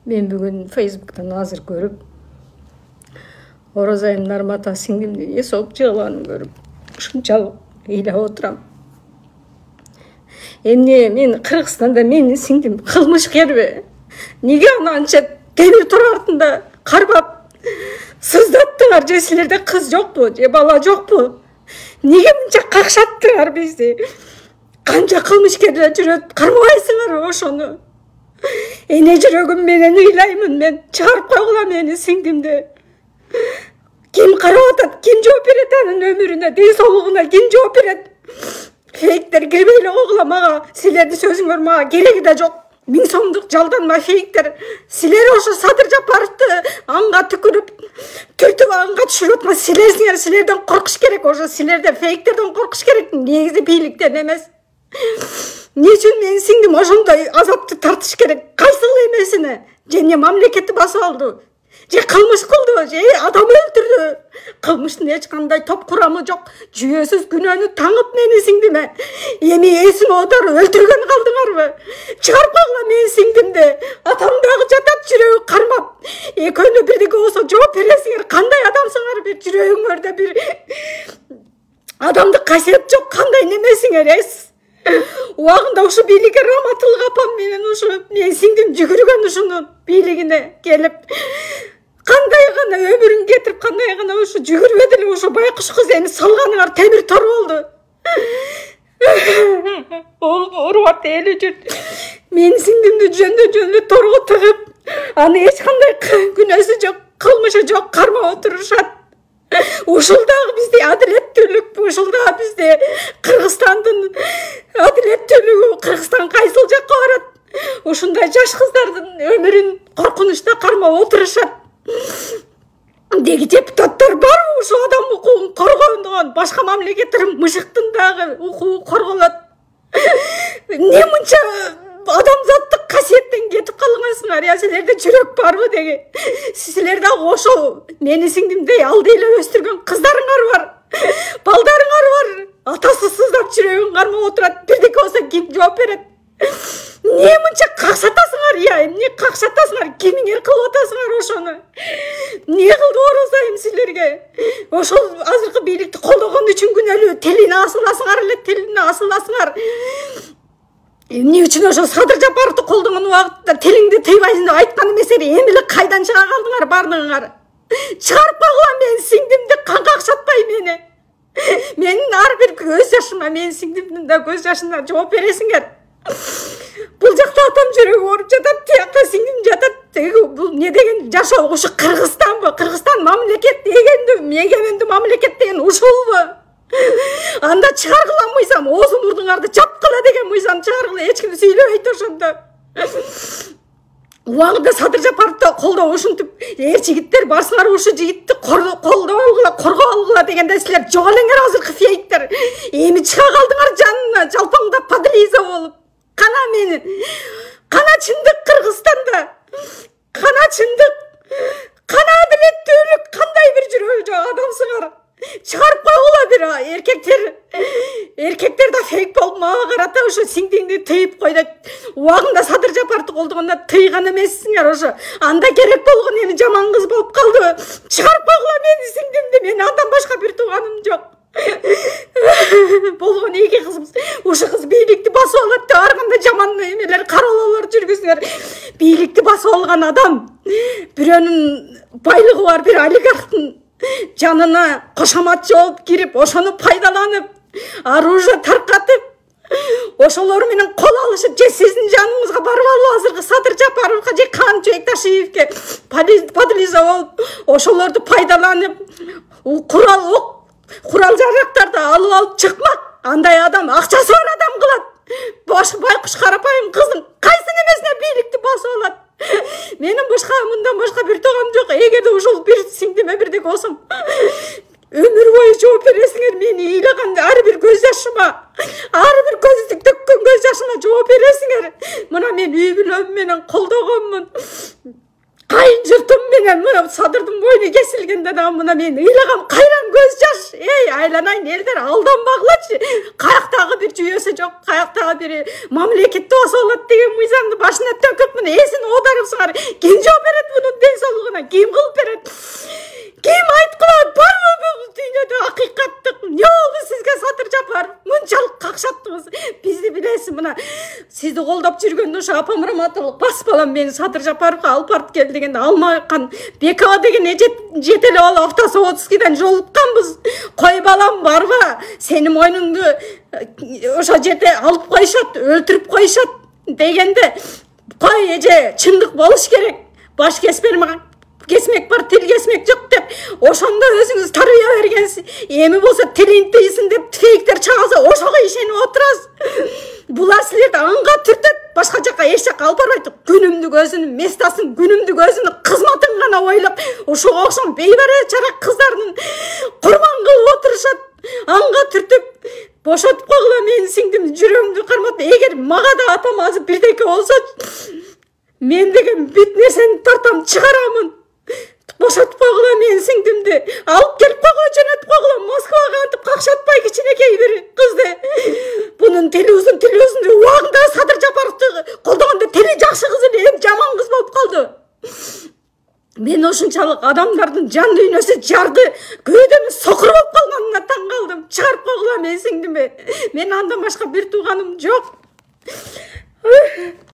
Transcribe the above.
Мен бүгін Facebook'tan азыр көріп, Оразайым Нармата сіңдімді есоп жығылғанын көріп, шынчалық ейлеп отырам. Эмне мен Кыргызстанда менің сіңдім кылмышкер бе? Неге аны анча темир тор артында карбап сыздаттыңар? Же силерде кыз жокпу, же бала жокпу? Неге мынча какшаттыңар бизди? Канча кылмышкерлер жүрөт, кармабайсыңар ошону? Эне жүрөгүм менен ыйлаймын, мен чыгарып койгула мени сиңдимди. Ким карап атат, ким жооп берет анын өмүрүнө, ден соолугуна ким жооп берет? Фейктер кирбей эле койгула мага, силердин сөзүңөр мага кереги да жок. 1000 сомдук жалданма фейктер. Силер ошо Садыр Жапаровду анга түкүрүп, түртүп анга түшүрүп атма силерсиңер, силерден коркуш керек, ошо силерден фейктерден коркуш керек, негизи бийликтен эмес. Не үчүн менин сиңдим ошондой азапты тартыш керек? Кайсыл эмесине? Же эмне мамлекетти басып алды? Же кылмыш кылды? Же адам өлтүрдү? Кылмыштын эч кандай топ курамы жок. Жүйөсүз күнөөнү таңып менин сиңдиме эми эсин отуруп өлтүргөн калдыңарбы? Чыгарып койгула менин сиңдимди. Атам дагы жатат жүрөгү кармап. Экөөнү бирдеке болсо жооп бересиңер. Кандай адамсыңар? Бир жүрөгүңөрдө бир адамдык касиет жок. Кандай немесиңер эс? Убагында ушу бийликке Раматылык апам менен ушу менин сиңдим жүгүргөн ушунун бийлигине келип, кандай гана өмүрүн кетирип, кандай гана ушу жүгүрбөдү эле ушу байкуш кыз эми салганыңар темир тор болду. Урбат эли жүрт. Менин сиңдимди жөндө торго тыгып, аны эч кандай күнөөсү жок, кылмышы жок кармап отурушат. Ушул дагы бизде адилеттүүлүк, ушул дагы бизде Кыргызстандын адилеттүүлүгү, Кыргызстан кайсыл жакка барат? Ушундай жаш кыздардын өмүрүн коркунучта кармап отурушат. Деги депутаттар барбы ушу адам укугун коргоон? Башка мамлекеттердин мыжыктын дагы укугу корголот. Не мынча адамзаттык касиеттен кетип калгансыңар? Я силерде жүрөк барбы деги? Силер дагы ошол мени сиңдимдей алды эле өстүргөн кыздарыңар бар, балдарыңар бар. Атасы сыздап жүрөгүн кармап отурат. Бирдеке болсо ким жооп берет? Не мынча какшатасыңар? Я эмне какшатасыңар? Кимиңер кылып атасыңар ошону? Не кылды Оразайым силерге? Ошол азыркы бийликти колдогон үчүн күнөөлүү. Телине асыласыңар эле, телине асыласыңар. Эмне үчүн ошо Садыр Жапаровду колдогон убакытта телиңди тыйбайсың деп айткан эмес эле? Эми эле кайдан чыга калдыңар бардыгыңар? Чыгарып койгула менин сиңдимди, кан какшатпай мени. Менин ар бир көз жашыма, менин сиңдимдин да көз жашына жооп бересиңер. Бул жакта атам жүрөгү ооруп жатат, тиякта сиңдим жатат. Бул не деген жашоо? Ушу Кыргызстанбы? Кыргызстан мамлекет эгемендүү мамлекет деген ушулбу? Анда чыгаргыла мыйзам, оозу мурдуңарды чапкыла деген мыйзам чыгаргыла, эч ким сүйлөбөйт ошондо. Убагында Садыр Жапаровду колдоо ушинтип, жигиттер барсыңар ушу жигитти колдоо алгыла, коргоо алгыла дегенде силер жок элеңер азыркы фейктер. Эми чыга калдыңар жанына жалпаңда подлиза болуп. Кана мени, кана чындык Кыргызстанда, кана чындык, кана адилеттүүлүк, кандай бир жүрөгү жок адамсыңар? Чыгарып койгула бир эркектер да фейк болуп мага карата ошо сиңдиңди тыйып кой деп. Убагында Садыр Жапаровду колдогондо тыйган эмессиңер ошо. Анда керек болгон эми жаман кыз болуп калдыбы? Чыгарып койгула мени сиңдимди, менин андан башка бир тууганым жок. Болгон эки кызыбыз, ушу кыз бийликти басып алат деп ар кандай жаман эмелер, кароолоолор жүргүзүңөр. Бийликти басып алган адам бирөөнүн байлыгы бар, бир олигархтын жанына кошоматчы болуп кирип, ошону пайдаланып, оружие таркатып, ошолор менен кол алышып, же сиздин жаныңызга барып алып азыркы Садыр Жапаровго же Кан Бекташиевке подлиза болуп, ошолорду пайдаланып, курал жарактарды алып чыкмак. Андай адам акчасы бар адам кылат. Байкуш карапайым кыздын кайсы немесине бийликти басып алат? Менин мындан башка бир туугам жок. Эгерде ушул бир сиңдиме бирдеке болсом, өмүр бою жооп бересиңер. Мени ыйлаган ар бир көз жашыма, ар бир көздү төккөн көз жашыма жооп бересиңер. Мына мен үй бүлөм менен колдогонмун. Кайын журтум менен мына Садырдын бойну кесилгенде дагы мына мен ыйлаган кайран көз жаш ey айланайын элдер алданбагылачы. Каяктагы бир жүйөсү жок, каяктагы бир мамлекетти басып алат деген мыйзамды башына төкөпмүн. Эсин оодарыпсыңар. Ким жооп берет мунун ден соолугуна? Ким кылып берет? Ким айткыла барбы бул дүйнөдө акыйкаттык? Не болду сизге Сатыр Жапаров? Мынчалык какшаттыңыз. Бизди билесиз, мына сизди колдоп жүргөндө ошо апам Раматуллук бас балам мени Сатыр Жапаровго алып барып кел дегенде алмайкан. Бекова деген жете эле ал автосоводскийден жолутканбыз. Кой балам барба, сени мойнуңду ошо жерде алып коюшат, өлтүрүп коюшат дегенде, кой эже чындык болуш керек. Баш кесмек бар, тил кесмек жок деп, ошондо өзүңүз тарбия бергенсиз. Эми болсо тилиң тийсин деп фейктер чыгаса, ошого ишенип отурасыз. Булар силерди аңга түртөт, башка жака эч жака алып барбайт. Күнүмдүк өзүнүн местасын, күнүмдүк өзүнүн кызматын гана ойлоп, ошого окшогон бейбара чарак кыздардын курман кылып отурушат. Аңга түртүп бошотуп койгула менин сиңдим, жүрөгүмдү кармап. Эгер мага да атам азыр бирдеке болсо, мен деген бүт нерсени тартам, чыгарамын. Бошотуп койгула менин сиңдимди. Алып келип койгула, жөнөтүп койгула. Москвага антип какшатпай кичинекей бир кызды. Bunun teli uzun diye uağında Садыр Жапаровду колдогондо тели жакшы кыз эле, эми жаман кыз болуп калды. Мен ошунчалык адамдардын жан дүйнөсү жарды, көөдөнү сокур болуп калганына таң калдым. Чыгарып койгула менин сиңдими. Мен андан башка бир тууганым жок.